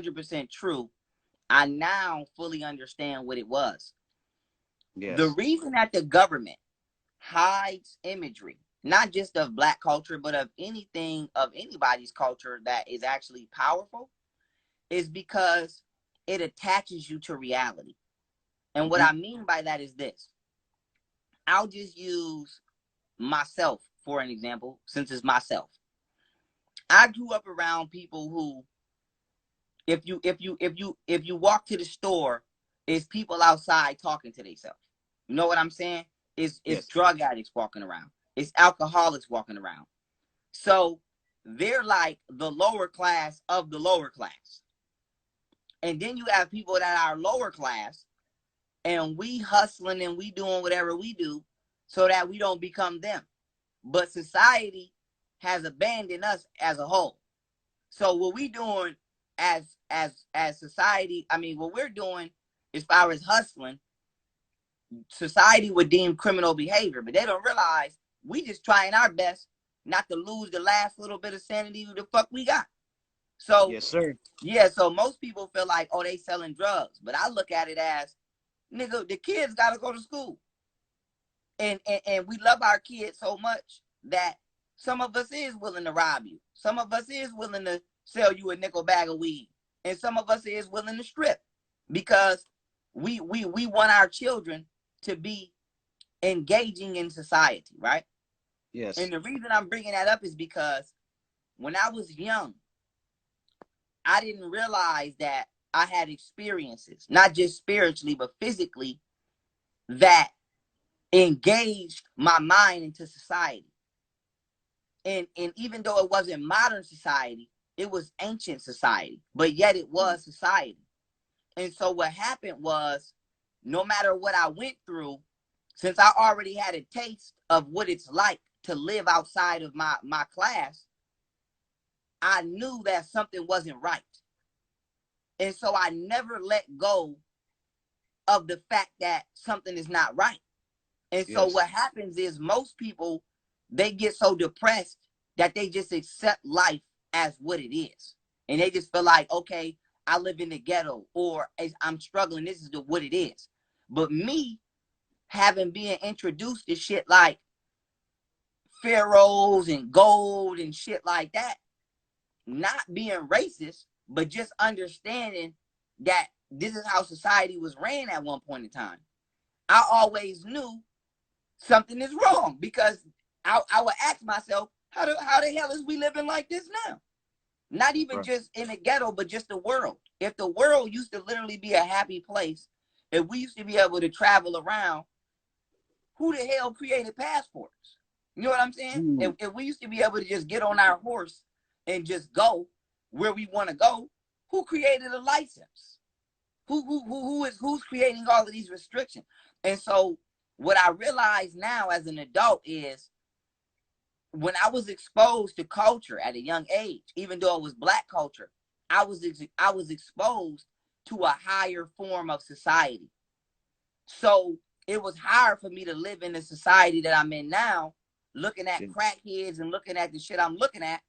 100% true. I now fully understand what it was. The Yes. reason that the government hides imagery, not just of Black culture, but of anything, of anybody's culture that is actually powerful, is because it attaches you to reality. And what Mm-hmm. I mean by that is this. I'll just use myself for an example, since it's myself. I grew up around people who, if you walk to the store, it's people outside talking to themselves. You know what I'm saying? It's Yes. drug addicts walking around. It's alcoholics walking around. So they're like the lower class of the lower class. And then you have people that are lower class, and we hustling and we doing whatever we do so that we don't become them. But society has abandoned us as a whole. So what we doing as society, I mean, what we're doing as far as hustling, society would deem criminal behavior, but they don't realize we just trying our best not to lose the last little bit of sanity the fuck we got. So Yes, sir. yeah, so most people feel like, oh, they selling drugs, but I look at it as, nigga, the kids gotta go to school, and we love our kids so much that some of us is willing to rob you, some of us is willing to sell you a nickel bag of weed, and some of us is willing to strip because we want our children to be engaging in society, right? And Yes. the reason I'm bringing that up is because when I was young, I didn't realize that I had experiences, not just spiritually, but physically, that engaged my mind into society. And even though it wasn't modern society, it was ancient society, but yet it was society. And so what happened was, no matter what I went through, since I already had a taste of what it's like to live outside of my class, I knew that something wasn't right. And so I never let go of the fact that something is not right. And so Yes. what happens is most people, they get so depressed that they just accept life as what it is. And they just feel like, okay, I live in the ghetto, or I'm struggling, this is what it is. But me, having been introduced to shit like pharaohs and gold and shit like that, not being racist, but just understanding that this is how society was ran at one point in time, I always knew something is wrong because I would ask myself, how the hell is we living like this now? Not even Right. just in the ghetto, but just the world. If the world used to literally be a happy place, if we used to be able to travel around, who the hell created passports? You know what I'm saying? Mm. If we used to be able to just get on our horse and just go where we want to go, who created a license? Who's creating all of these restrictions? And so what I realize now as an adult is, when I was exposed to culture at a young age, even though it was Black culture, I was exposed to a higher form of society. So it was hard for me to live in the society that I'm in now, looking at Yes. crackheads and looking at the shit I'm looking at,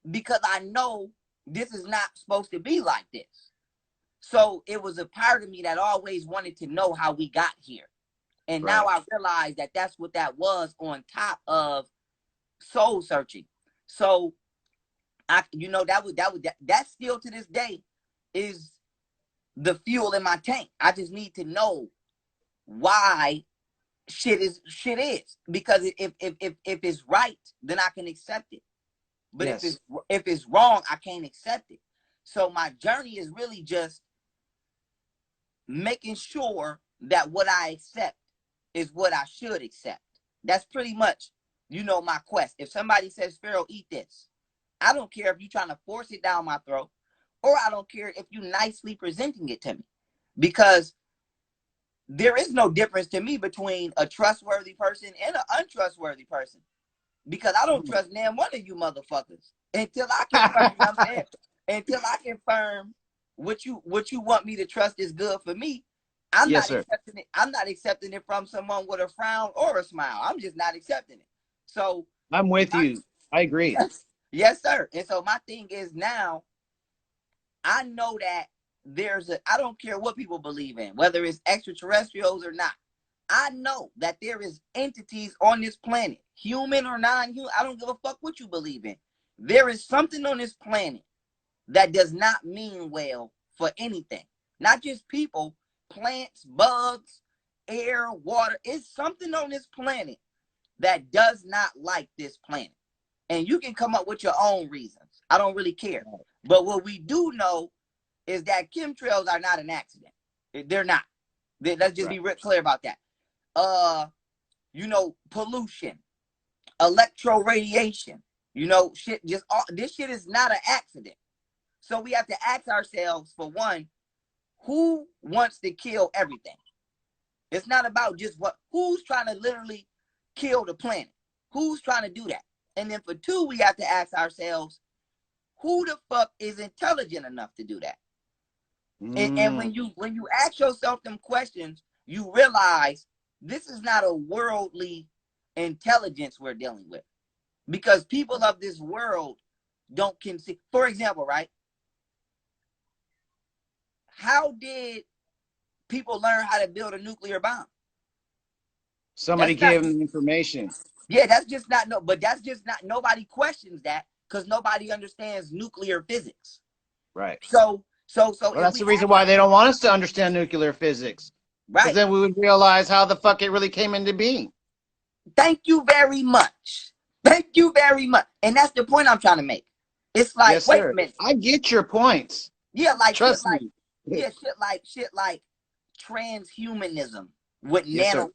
because I know this is not supposed to be like this. So it was a part of me that always wanted to know how we got here. And now Right. I realize that that's what that was, on top of soul searching. So that still to this day is the fuel in my tank. I just need to know why shit is, because if it's right, then I can accept it. But Yes. if it's wrong, I can't accept it. So my journey is really just making sure that what I accept is what I should accept. That's pretty much, my quest. If somebody says, Pharaoh, eat this, I don't care if you're trying to force it down my throat, or I don't care if you nicely presenting it to me, because there is no difference to me between a trustworthy person and an untrustworthy person, because I don't Mm. trust none one of you motherfuckers until I confirm, you know what I'm saying? Until I confirm what you want me to trust is good for me. I'm Yes, not sir. accepting it. I'm not accepting it from someone with a frown or a smile. I'm just not accepting it. So I'm with my, you. I agree. yes, yes, sir. And so my thing is now, I know that I don't care what people believe in, whether it's extraterrestrials or not. I know that there is entities on this planet, human or non-human. I don't give a fuck what you believe in. There is something on this planet that does not mean well for anything. Not just people, plants, bugs, air, water. It's something on this planet that does not like this planet. And you can come up with your own reasons. I don't really care. But what we do know is that chemtrails are not an accident. They're not. Let's just be real clear about that. Pollution, electroradiation, shit, this shit is not an accident. So we have to ask ourselves, for one, who wants to kill everything? It's not about just who's trying to literally kill the planet. Who's trying to do that? And then for two, we have to ask ourselves, who the fuck is intelligent enough to do that? And when you ask yourself them questions, you realize this is not a worldly intelligence we're dealing with. Because people of this world don't conceive. For example, right? How did people learn how to build a nuclear bomb? Somebody gave them information. Yeah, that's just not nobody questions that because nobody understands nuclear physics. Right. So well, that's the reason why they don't want us to understand nuclear physics. Right. Because then we would realize how the fuck it really came into being. Thank you very much. Thank you very much. And that's the point I'm trying to make. It's like, yes, wait a minute. I get your points. Yeah, like trust me. Shit like transhumanism with nano.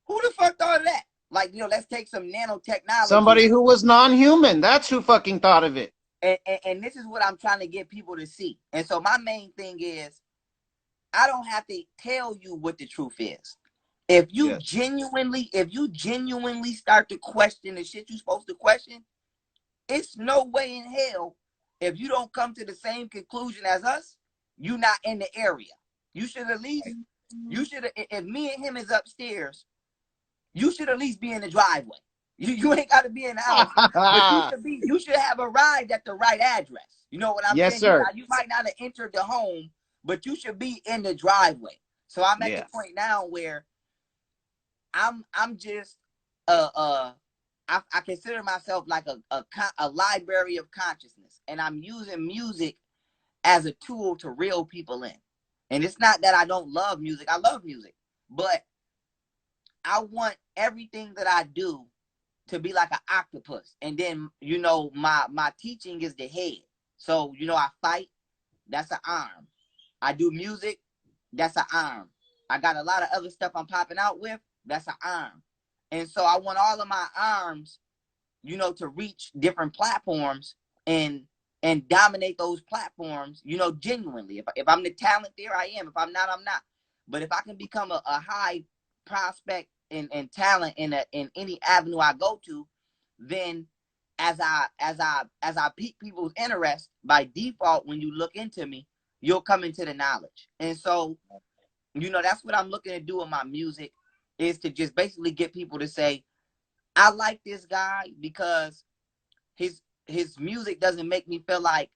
Who the fuck thought of that? Like, let's take some nanotechnology. Somebody who was non-human. That's who fucking thought of it. And this is what I'm trying to get people to see. And so my main thing is, I don't have to tell you what the truth is. If you genuinely start to question the shit you're supposed to question, it's no way in hell, if you don't come to the same conclusion as us, you're not in the area. You should at least, if me and him is upstairs, you should at least be in the driveway. You ain't got to be in the house, but you should have arrived at the right address. You know what I'm saying? Yes, sir. You might not have entered the home, but you should be in the driveway. So I'm at the point now where I'm just I consider myself like a library of consciousness, and I'm using music as a tool to reel people in. And it's not that I don't love music. I love music, but I want everything that I do to be like an octopus. And then, my teaching is the head. So, I fight, that's an arm. I do music, that's an arm. I got a lot of other stuff I'm popping out with, that's an arm. And so I want all of my arms, to reach different platforms and dominate those platforms, genuinely. If I'm the talent there, I am. If I'm not, I'm not. But if I can become a high prospect and talent in any avenue I go to, then as I pique people's interest, by default, when you look into me, you'll come into the knowledge. And so, that's what I'm looking to do with my music, is to just basically get people to say, I like this guy because his music doesn't make me feel like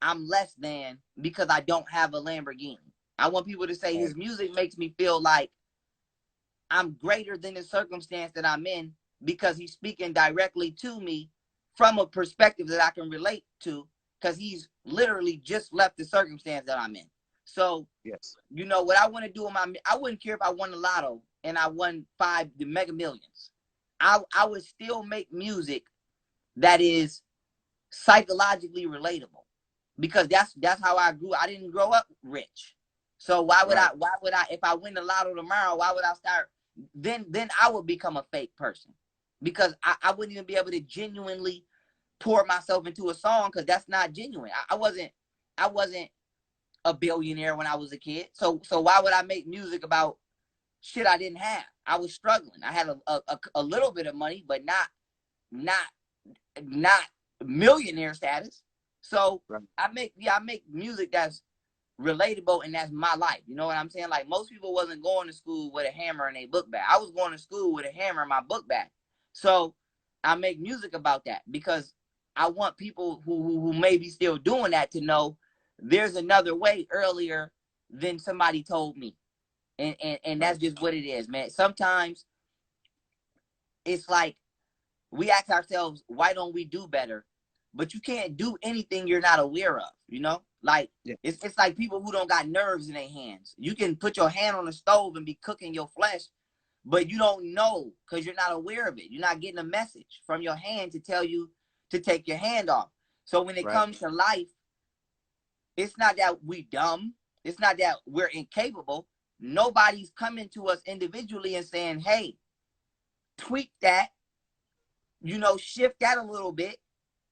I'm less than because I don't have a Lamborghini. I want people to say his music makes me feel like I'm greater than the circumstance that I'm in because he's speaking directly to me from a perspective that I can relate to, because he's literally just left the circumstance that I'm in. So, what I want to do with I wouldn't care if I won the lotto and I won the Mega Millions. I would still make music that is psychologically relatable, because that's how I grew. I didn't grow up rich. So why would I, if I win the lotto tomorrow, why would I start? Then I would become a fake person, because I wouldn't even be able to genuinely pour myself into a song, because that's not genuine. I wasn't a billionaire when I was a kid. So why would I make music about shit I didn't have? I was struggling. I had a little bit of money, but not millionaire status. So I make music that's relatable, and that's my life. You know what I'm saying? Like, most people wasn't going to school with a hammer in a book bag. I was going to school with a hammer in my book bag. So I make music about that, because I want people who may be still doing that to know there's another way earlier than somebody told me. And that's just what it is, man. Sometimes it's like we ask ourselves, why don't we do better? But you can't do anything you're not aware of, you know? Like, yeah. It's like people who don't got nerves in their hands. You can put your hand on the stove and be cooking your flesh, but you don't know because you're not aware of it. You're not getting a message from your hand to tell you to take your hand off. So when it comes to life, it's not that we dumb. It's not that we're incapable. Nobody's coming to us individually and saying, hey, tweak that, you know, shift that a little bit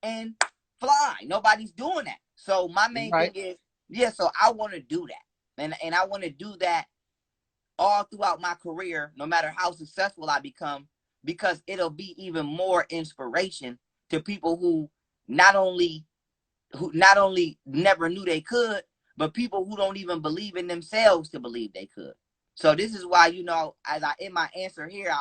and fly. Nobody's doing that. So my main thing is, yeah, so I want to do that. And I want to do that all throughout my career, no matter how successful I become, because it'll be even more inspiration to people who not only never knew they could, but people who don't even believe in themselves to believe they could. So this is why, you know, as I end my answer here,